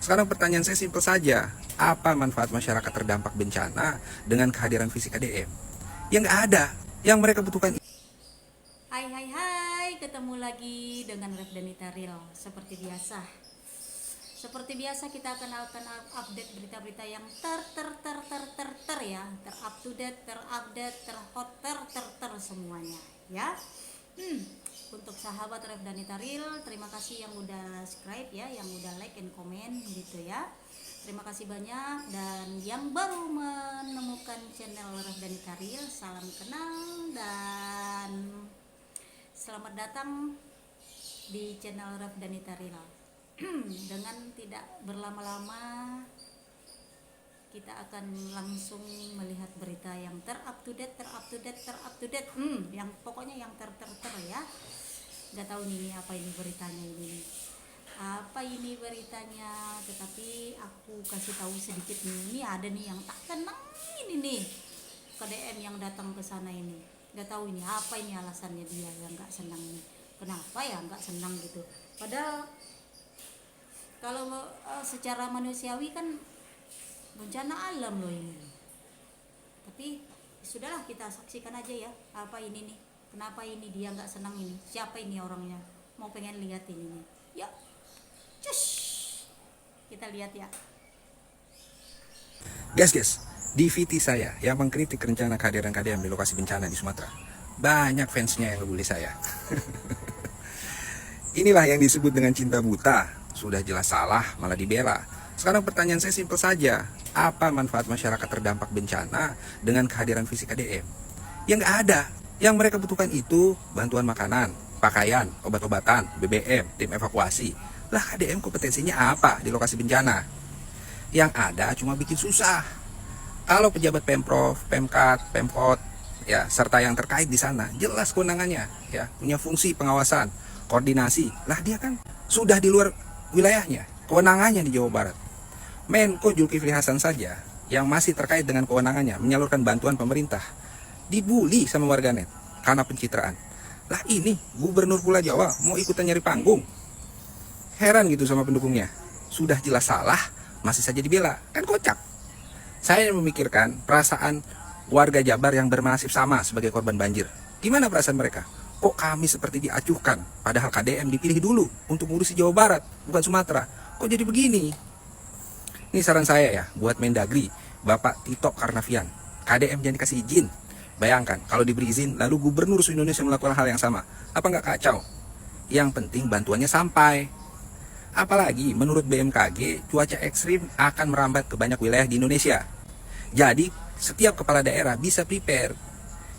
Sekarang pertanyaan saya simpel saja. Apa manfaat masyarakat terdampak bencana dengan kehadiran fisik KDM? Yang nggak ada. Yang mereka butuhkan. Hai, ketemu lagi dengan Revdanita Real. Seperti biasa kita akan update berita-berita yang up to date, terupdate, terhot, semuanya ya. Untuk sahabat Revdanita Real, terima kasih yang udah subscribe ya, yang udah like and comment gitu ya. Terima kasih banyak, dan yang baru menemukan channel Revdanita Real, salam kenal dan selamat datang di channel Revdanita Real. Dengan tidak berlama-lama, kita akan langsung melihat berita yang terupdate, yang pokoknya yang ya. Nggak tahu nih apa ini beritanya, tetapi aku kasih tahu sedikit nih. Ini ada nih yang tak tenang ini nih, KDM yang datang ke sana ini. Nggak tahu ini apa ini alasannya dia yang nggak senang nih. Kenapa ya nggak senang gitu? Padahal kalau secara manusiawi kan bencana alam loh ini. Tapi sudahlah, kita saksikan aja ya apa ini nih. Kenapa ini dia nggak senang ini? Siapa ini orangnya? Mau pengen lihat ini nih. Yuk, cus, kita lihat ya. Guys, di VT saya yang mengkritik rencana kehadiran KDM di lokasi bencana di Sumatera, banyak fansnya yang ngebully saya. Inilah yang disebut dengan cinta buta. Sudah jelas salah, malah dibela. Sekarang pertanyaan saya simpel saja. Apa manfaat masyarakat terdampak bencana dengan kehadiran fisik KDM? Yang nggak ada. Yang mereka butuhkan itu bantuan makanan, pakaian, obat-obatan, BBM, tim evakuasi. Lah, KDM kompetensinya apa di lokasi bencana? Yang ada cuma bikin susah. Kalau pejabat Pemprov, Pemkat, Pemkot, ya, serta yang terkait di sana, jelas kewenangannya, ya, punya fungsi pengawasan, koordinasi. Lah, dia kan sudah di luar wilayahnya, kewenangannya di Jawa Barat. Menko Zulkifli Hasan saja yang masih terkait dengan kewenangannya menyalurkan bantuan pemerintah dibully sama warganet karena pencitraan. Lah, ini gubernur Pulau Jawa mau ikutan nyari panggung. Heran gitu sama pendukungnya. Sudah jelas salah, masih saja dibela. Kan kocak. Saya memikirkan perasaan warga Jabar yang bernasib sama sebagai korban banjir. Gimana perasaan mereka? Kok kami seperti diacuhkan? Padahal KDM dipilih dulu untuk ngurusi Jawa Barat, bukan Sumatera. Kok jadi begini? Ini saran saya ya, buat Mendagri, Bapak Tito Karnavian. KDM jangan dikasih izin. Bayangkan, kalau diberi izin, lalu gubernur se-Indonesia melakukan hal yang sama. Apa nggak kacau? Yang penting bantuannya sampai. Apalagi, menurut BMKG, cuaca ekstrim akan merambat ke banyak wilayah di Indonesia. Jadi, setiap kepala daerah bisa prepare.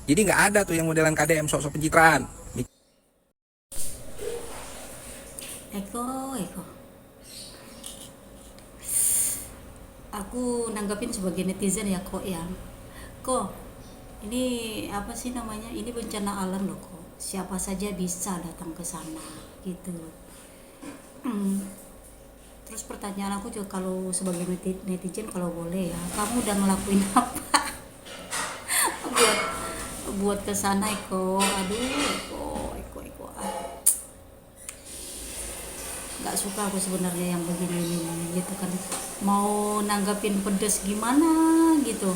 Jadi nggak ada tuh yang modelan KDM sok-sok pencitraan. Eko. Aku nanggapin sebagai netizen ya kok ya. Kok, ini apa sih namanya? Ini bencana alam loh kok. Siapa saja bisa datang ke sana gitu. Terus pertanyaan aku juga, kalau sebagai netizen, kalau boleh ya, kamu udah ngelakuin apa buat kesana Eko? Aduh, Eko. Nggak suka aku sebenarnya yang begini gitu kan. Mau nanggapin pedes gimana gitu,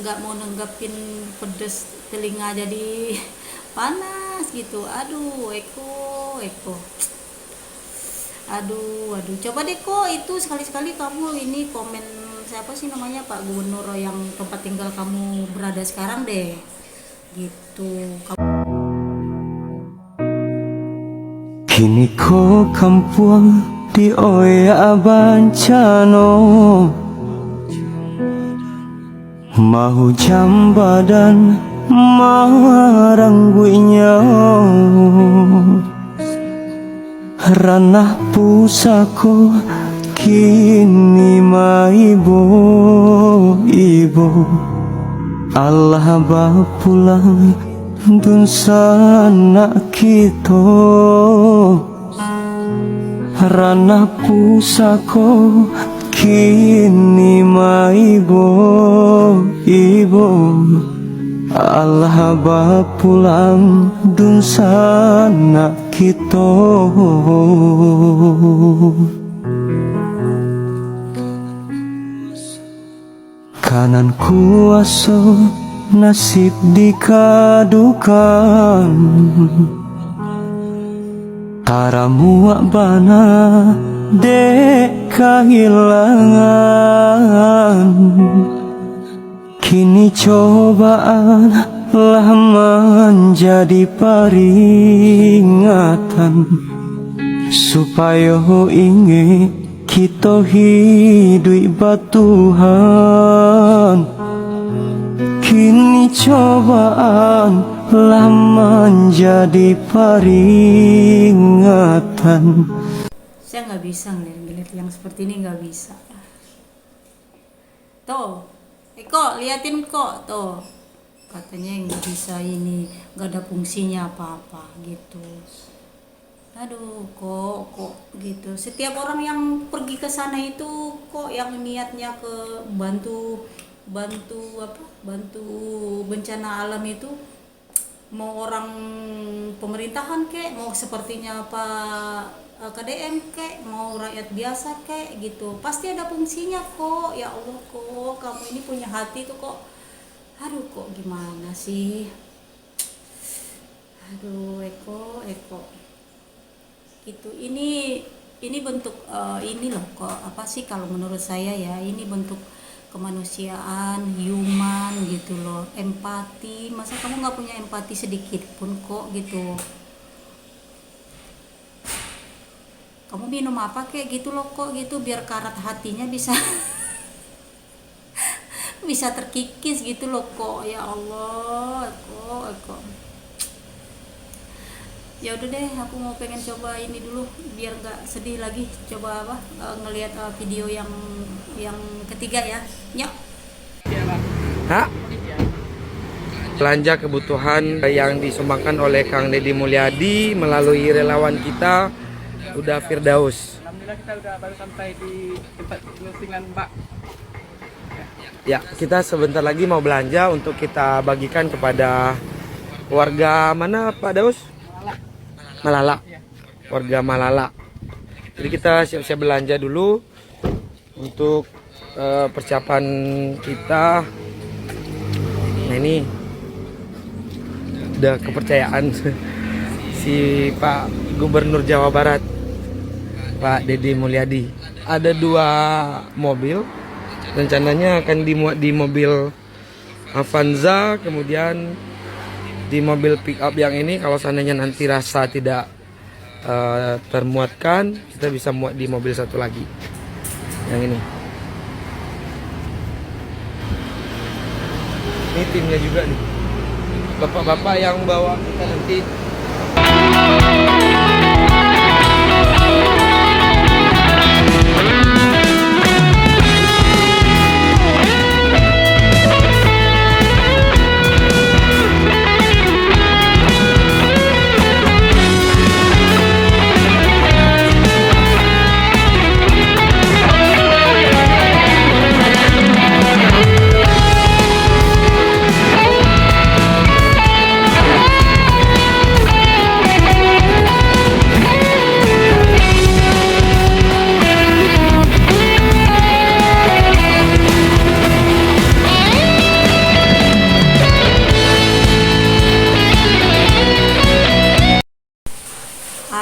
nggak mau nanggapin pedes, telinga jadi panas gitu. Aduh, Eko. Aduh, coba deh kok, itu sekali-sekali kamu ini komen siapa sih namanya, Pak Gubernur yang tempat tinggal kamu berada sekarang deh gitu. Kini ko kampuang di oya bancano, mahu jam badan marangguinya, ranah pusako kini maibo ibu Allah bapulang dun sana kita, ranah pusako kini maibo ibu Allah bapulang dun sana kita. Kanan kuasa nasib dikadukan, tara muak bana dek kehilangan. Kini cobaan lah menjadi peringatan, supaya ingat kita hidup batuhan. Kini cobaan lah menjadi peringatan. Saya nggak bisa ngeliat yang seperti ini, nggak bisa. Tuh, Eko liatin kok tuh, katanya nggak bisa ini, nggak ada fungsinya apa-apa gitu. Aduh, kok gitu. Setiap orang yang pergi ke sana itu kok yang niatnya ke bantu bencana alam itu, mau orang pemerintahan kek, mau sepertinya Pak KDM kek, mau rakyat biasa kek gitu, pasti ada fungsinya kok. Ya Allah, kok kamu ini punya hati tuh kok. Aduh, kok gimana sih? Aduh, Eko gitu. Ini bentuk ini loh, kok apa sih kalau menurut saya ya, ini bentuk kemanusiaan, human gitu loh, empati. Masa kamu nggak punya empati sedikit pun kok gitu? Kamu minum apa kayak gitu loh kok gitu, biar karat hatinya bisa bisa terkikis gitu loh kok. Ya Allah, kok ya udah deh, aku mau pengen coba ini dulu biar nggak sedih lagi. Coba ngelihat video yang ketiga ya. Nyok. Hah? Belanja kebutuhan yang disumbangkan oleh Kang Deddy Mulyadi melalui relawan kita Uda Firdaus. Alhamdulillah kita udah baru sampai di tempat closingan Mbak. Ya, kita sebentar lagi mau belanja untuk kita bagikan kepada warga mana Pak Daus? Malala. Warga Malala. Jadi kita siap-siap belanja dulu untuk persiapan kita. Nah, ini udah kepercayaan si Pak Gubernur Jawa Barat, Pak Deddy Mulyadi. Ada 2 mobil, rencananya akan dimuat di mobil Avanza, kemudian di mobil pick up yang ini kalau seandainya nanti rasa tidak termuatkan, kita bisa muat di mobil satu lagi yang ini. Ini timnya juga nih, bapak-bapak yang bawa kita nanti.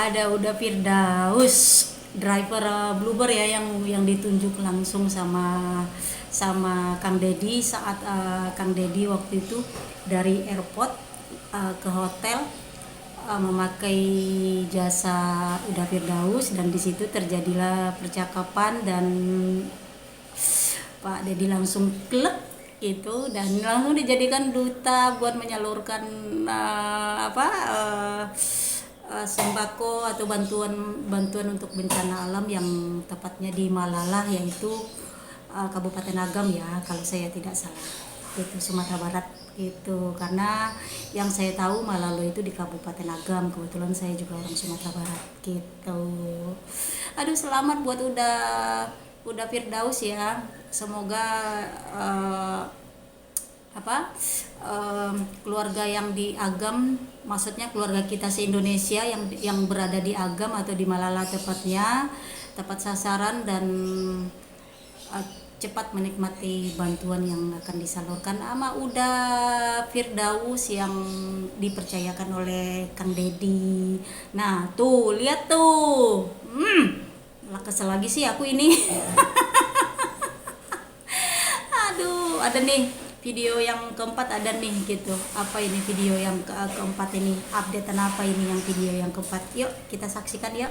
Ada Uda Firdaus, driver Bluebird ya, yang ditunjuk langsung sama Kang Deddy saat Kang Deddy waktu itu dari airport ke hotel memakai jasa Uda Firdaus, dan di situ terjadilah percakapan dan Pak Deddy langsung klek itu dan langsung dijadikan duta buat menyalurkan sembako atau bantuan untuk bencana alam yang tepatnya di Malala, yaitu Kabupaten Agam ya kalau saya tidak salah, itu Sumatera Barat itu. Karena yang saya tahu Malala itu di Kabupaten Agam, kebetulan saya juga orang Sumatera Barat gitu. Aduh, selamat buat Uda Firdaus ya, semoga keluarga yang di Agam, maksudnya keluarga kita se-Indonesia yang berada di Agam atau di Malala tepatnya, tepat sasaran dan cepat menikmati bantuan yang akan disalurkan sama udah Firdaus yang dipercayakan oleh Kang Dedi. Nah tuh lihat tuh, lah kesel lagi sih aku ini. Aduh, ada nih video yang keempat, ada nih gitu. Apa ini video yang keempat ini? Updatean apa ini yang video yang keempat? Yuk kita saksikan yuk.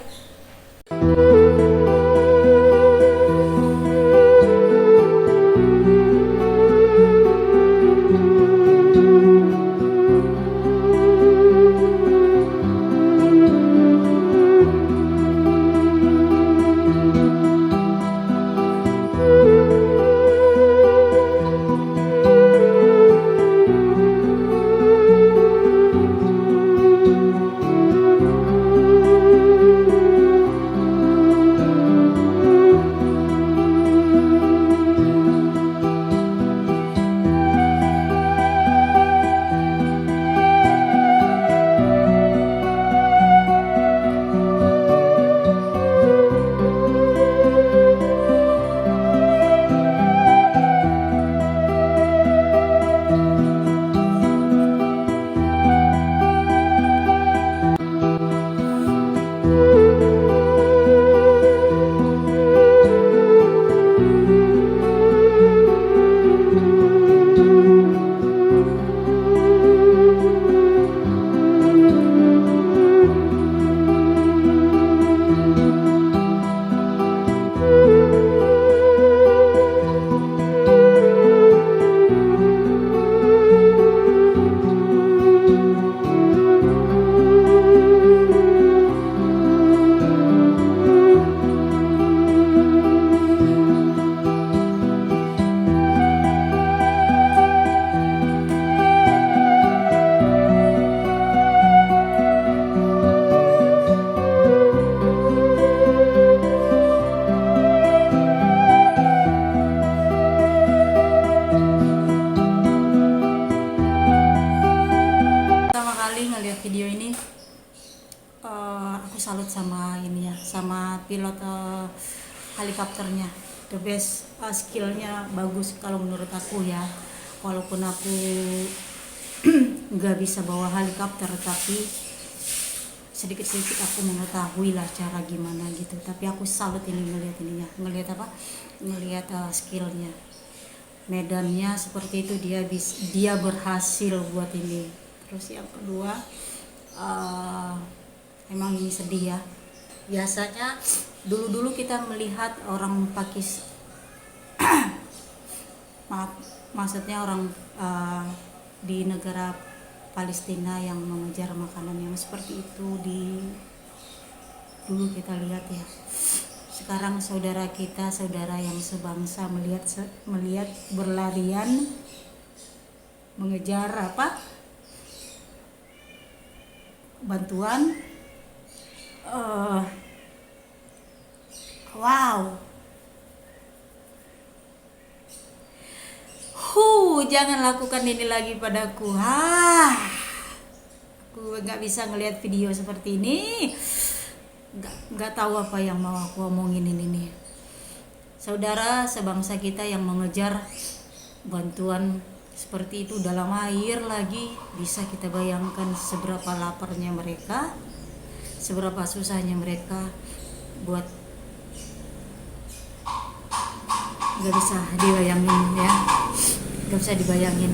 Ngelihat video ini aku salut sama ini ya, sama pilot helikopternya, the best, skillnya bagus kalau menurut aku ya. Walaupun aku nggak bisa bawa helikopter, tapi sedikit-sedikit aku mengetahui lah cara gimana gitu. Tapi aku salut ini ngelihat ininya, ngelihat apa, ngelihat skillnya, medannya seperti itu, dia berhasil buat ini. Terus yang kedua, emang ini sedih ya. Biasanya dulu kita melihat orang maksudnya orang di negara Palestina yang mengejar makanan yang seperti itu, dulu kita lihat ya. Sekarang saudara kita, saudara yang sebangsa melihat berlarian mengejar apa? Bantuan. Wow. Jangan lakukan ini lagi padaku. Aku nggak bisa ngelihat video seperti ini. Nggak tahu apa yang mau aku omongin ini nih. Saudara sebangsa kita yang mengejar bantuan seperti itu dalam air lagi, bisa kita bayangkan seberapa laparnya mereka, seberapa susahnya mereka buat, nggak bisa dibayangin ya, nggak bisa dibayangin.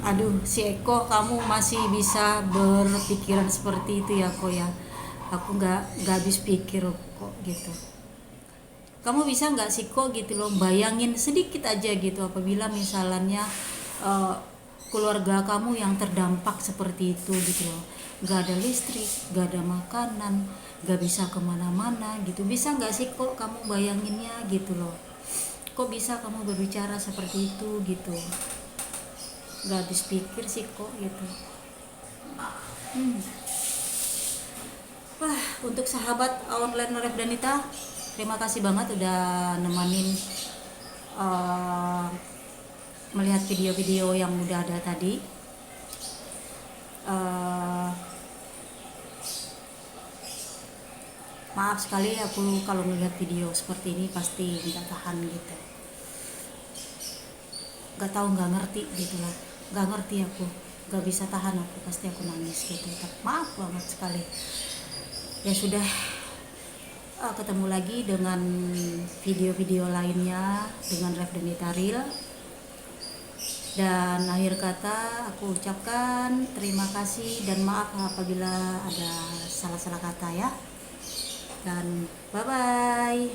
Aduh, si Eko, kamu masih bisa berpikiran seperti itu ya kok ya. Aku nggak habis pikir kok gitu. Kamu bisa nggak sih kok gitu loh, bayangin sedikit aja gitu, apabila misalnya keluarga kamu yang terdampak seperti itu gitu loh, nggak ada listrik, nggak ada makanan, nggak bisa kemana-mana gitu. Bisa nggak sih kok kamu bayanginnya gitu loh, kok bisa kamu berbicara seperti itu gitu. Nggak habis pikir sih kok gitu. Wah, untuk sahabat online Ref Danita, terima kasih banget udah nemenin melihat video-video yang udah ada tadi. Maaf sekali aku kalau melihat video seperti ini pasti nggak tahan gitu. Nggak tahu, nggak ngerti gitulah. Nggak ngerti aku, nggak bisa tahan aku, pasti aku nangis gitu. Tapi maaf banget sekali. Ya sudah, ketemu lagi dengan video-video lainnya dengan Ref Denita Real. Dan akhir kata aku ucapkan terima kasih dan maaf apabila ada salah-salah kata ya. Dan bye-bye.